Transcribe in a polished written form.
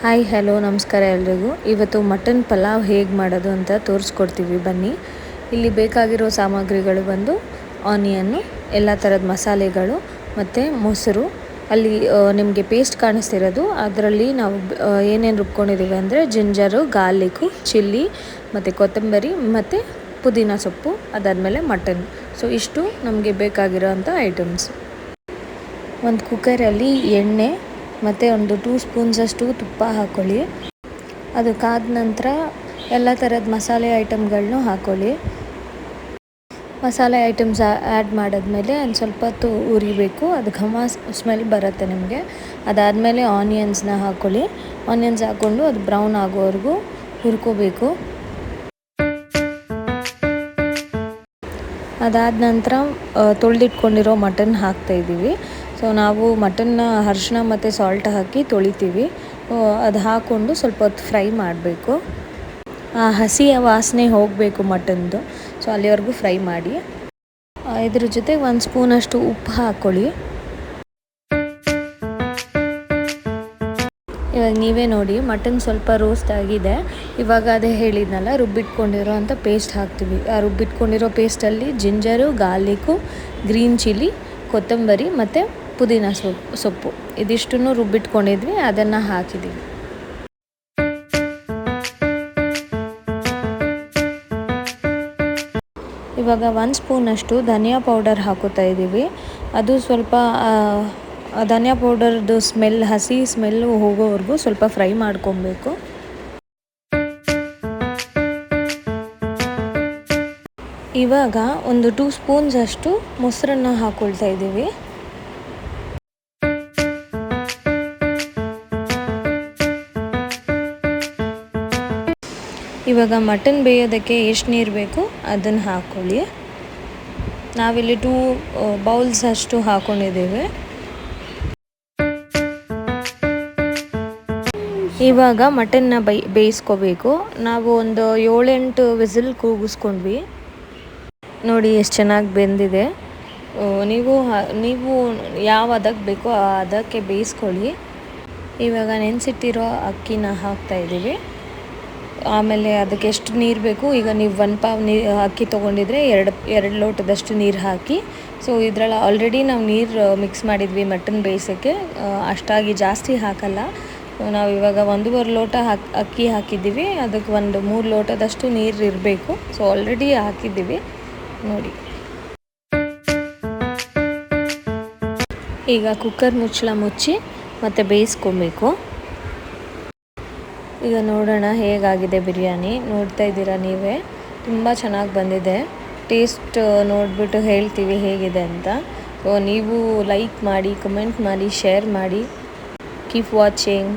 Hi hello ನಮಸ್ಕಾರ ಎಲ್ರಿಗೂ. ಇವತ್ತು ಮಟನ್ ಪಲಾವ್ ಹೇಗೆ ಮಾಡೋದು ಅಂತ ತೋರಿಸ್ಕೊಡ್ತೀವಿ ಬನ್ನಿ. ಇಲ್ಲಿ ಬೇಕಾಗಿರೋ ಸಾಮಗ್ರಿಗಳು ಬಂದು ಆನಿಯನ್ನು, ಎಲ್ಲ ಥರದ ಮಸಾಲೆಗಳು ಮತ್ತು ಮೊಸರು. ಅಲ್ಲಿ ನಿಮಗೆ ಪೇಸ್ಟ್ ಕಾಣಿಸ್ತಿರೋದು, ಅದರಲ್ಲಿ ನಾವು ಏನೇನು ರುಬ್ಕೊಂಡಿದ್ದೀವಿ ಅಂದರೆ ಜಿಂಜರು, ಗಾರ್ಲಿಕ್ಕು, ಚಿಲ್ಲಿ ಮತ್ತು ಕೊತ್ತಂಬರಿ ಮತ್ತು ಪುದೀನ ಸೊಪ್ಪು, ಅದಾದಮೇಲೆ ಮಟನ್. ಸೊ ಇಷ್ಟು ನಮಗೆ ಬೇಕಾಗಿರೋ ಅಂಥ ಐಟಮ್ಸ್. ಒಂದು ಕುಕ್ಕರಲ್ಲಿ ಎಣ್ಣೆ ಮತ್ತು ಒಂದು 2 ಸ್ಪೂನ್ಸಷ್ಟು ತುಪ್ಪ ಹಾಕ್ಕೊಳ್ಳಿ. ಅದು ಕಾದ ನಂತರ ಎಲ್ಲ ಥರದ ಮಸಾಲೆ ಐಟಮ್ಗಳನ್ನೂ ಹಾಕ್ಕೊಳ್ಳಿ. ಮಸಾಲೆ ಐಟಮ್ಸ್ ಆ್ಯಡ್ ಮಾಡಿದ್ಮೇಲೆ ಒಂದು ಸ್ವಲ್ಪ ಹೊತ್ತು ಉರಿಬೇಕು, ಅದು ಘಮ ಸ್ಮೆಲ್ ಬರುತ್ತೆ ನಿಮಗೆ. ಅದಾದಮೇಲೆ ಆನಿಯನ್ಸ್ನ ಹಾಕ್ಕೊಳ್ಳಿ. ಆನಿಯನ್ಸ್ ಹಾಕ್ಕೊಂಡು ಅದು ಬ್ರೌನ್ ಆಗೋವರೆಗೂ ಹುರ್ಕೋಬೇಕು. ಅದಾದ ನಂತರ ತೊಳೆದಿಟ್ಕೊಂಡಿರೋ ಮಟನ್ ಹಾಕ್ತಾಯಿದ್ದೀವಿ. ಸೊ ನಾವು ಮಟನ್ನ ಅರಿಶಿಣ ಮತ್ತು ಸಾಲ್ಟ್ ಹಾಕಿ ತೊಳಿತೀವಿ. ಅದು ಹಾಕ್ಕೊಂಡು ಸ್ವಲ್ಪ ಹೊತ್ತು ಫ್ರೈ ಮಾಡಬೇಕು. ಆ ಹಸಿಯ ವಾಸನೆ ಹೋಗಬೇಕು ಮಟನ್ದು. ಸೊ ಅಲ್ಲಿವರೆಗೂ ಫ್ರೈ ಮಾಡಿ. ಇದ್ರ ಜೊತೆ 1 ಸ್ಪೂನಷ್ಟು ಉಪ್ಪು ಹಾಕ್ಕೊಳ್ಳಿ. ಇವಾಗ ನೀವೇ ನೋಡಿ, ಮಟನ್ ಸ್ವಲ್ಪ ರೋಸ್ಟ್ ಆಗಿದೆ. ಇವಾಗ ಅದೇ ಹೇಳಿದ್ನಲ್ಲ, ರುಬ್ಬಿಟ್ಕೊಂಡಿರೋ ಅಂಥ ಪೇಸ್ಟ್ ಹಾಕ್ತೀವಿ. ಆ ರುಬ್ಬಿಟ್ಕೊಂಡಿರೋ ಪೇಸ್ಟಲ್ಲಿ ಜಿಂಜರು, ಗಾರ್ಲಿಕ್ಕು, ಗ್ರೀನ್ ಚಿಲ್ಲಿ, ಕೊತ್ತಂಬರಿ ಮತ್ತು ಪುದೀನ ಸೊಪ್ಪು ಇದಿಷ್ಟನ್ನು ರುಬ್ಬಿಟ್ಕೊಂಡಿದ್ವಿ, ಅದನ್ನು ಹಾಕಿದ್ದೀವಿ. ಇವಾಗ 1 ಸ್ಪೂನಷ್ಟು ಧನಿಯಾ ಪೌಡರ್ ಹಾಕೋತಾ ಇದ್ದೀವಿ. ಅದು ಸ್ವಲ್ಪ ಧನಿಯಾ ಪೌಡರ್ದು ಸ್ಮೆಲ್, ಹಸಿ ಸ್ಮೆಲ್ಲು ಹೋಗೋವರೆಗೂ ಸ್ವಲ್ಪ ಫ್ರೈ ಮಾಡ್ಕೊಬೇಕು. ಇವಾಗ ಒಂದು 2 ಸ್ಪೂನ್ಸಷ್ಟು ಮೊಸರನ್ನ ಹಾಕ್ಕೊಳ್ತಾ ಇದ್ದೀವಿ. ಇವಾಗ ಮಟನ್ ಬೇಯೋದಕ್ಕೆ ಎಷ್ಟು ನೀರು ಬೇಕು ಅದನ್ನು ಹಾಕ್ಕೊಳ್ಳಿ. ನಾವಿಲ್ಲಿ 2 ಬೌಲ್ಸ್ ಅಷ್ಟು ಹಾಕ್ಕೊಂಡಿದ್ದೇವೆ. ಇವಾಗ ಮಟನ್ನ ಬೇಯಿಸ್ಕೋಬೇಕು. ನಾವು ಒಂದು 7-8 ವಿಸಿಲ್ ಕೂಗಿಸ್ಕೊಂಡ್ವಿ. ನೋಡಿ ಎಷ್ಟು ಚೆನ್ನಾಗಿ ಬೆಂದಿದೆ. ನೀವು ಯಾವ ಹದಕ್ಕೆ ಬೇಕೋ ಆ ಹದಕ್ಕೆ ಬೇಯಿಸ್ಕೊಳ್ಳಿ. ಇವಾಗ ನೆನೆಸಿಟ್ಟಿರೋ ಅಕ್ಕಿನ ಹಾಕ್ತಾಯಿದ್ದೀವಿ. ಆಮೇಲೆ ಅದಕ್ಕೆ ಎಷ್ಟು ನೀರು ಬೇಕು, ಈಗ ನೀವು 1 ಪಾವ್ ಅಕ್ಕಿ ತೊಗೊಂಡಿದ್ರೆ 2 ಲೋಟದಷ್ಟು ನೀರು ಹಾಕಿ. ಸೊ ಇದರಲ್ಲಿ ಆಲ್ರೆಡಿ ನಾವು ನೀರು ಮಿಕ್ಸ್ ಮಾಡಿದ್ವಿ ಮಟನ್ ಬೇಯಿಸೋಕ್ಕೆ, ಅಷ್ಟಾಗಿ ಜಾಸ್ತಿ ಹಾಕಲ್ಲ. ನಾವು ಇವಾಗ 1.5 ಲೋಟ ಅಕ್ಕಿ ಹಾಕಿದ್ದೀವಿ, ಅದಕ್ಕೆ ಒಂದು 3 ಲೋಟದಷ್ಟು ನೀರು ಇರಬೇಕು. ಸೊ ಆಲ್ರೆಡಿ ಹಾಕಿದ್ದೀವಿ ನೋಡಿ. ಈಗ ಕುಕ್ಕರ್ ಮುಚ್ಚಳ ಮುಚ್ಚಿ ಮತ್ತು ಬೇಯಿಸ್ಕೊಬೇಕು. ಈಗ ನೋಡೋಣ ಹೇಗಾಗಿದೆ ಬಿರಿಯಾನಿ. ನೋಡ್ತಾ ಇದ್ದೀರಾ ನೀವೇ, ತುಂಬ ಚೆನ್ನಾಗಿ ಬಂದಿದೆ. ಟೇಸ್ಟ್ ನೋಡಿಬಿಟ್ಟು ಹೇಳ್ತೀವಿ ಹೇಗಿದೆ ಅಂತ. ಸೊ ನೀವು ಲೈಕ್ ಮಾಡಿ, ಕಮೆಂಟ್ ಮಾಡಿ, ಶೇರ್ ಮಾಡಿ. Keep watching.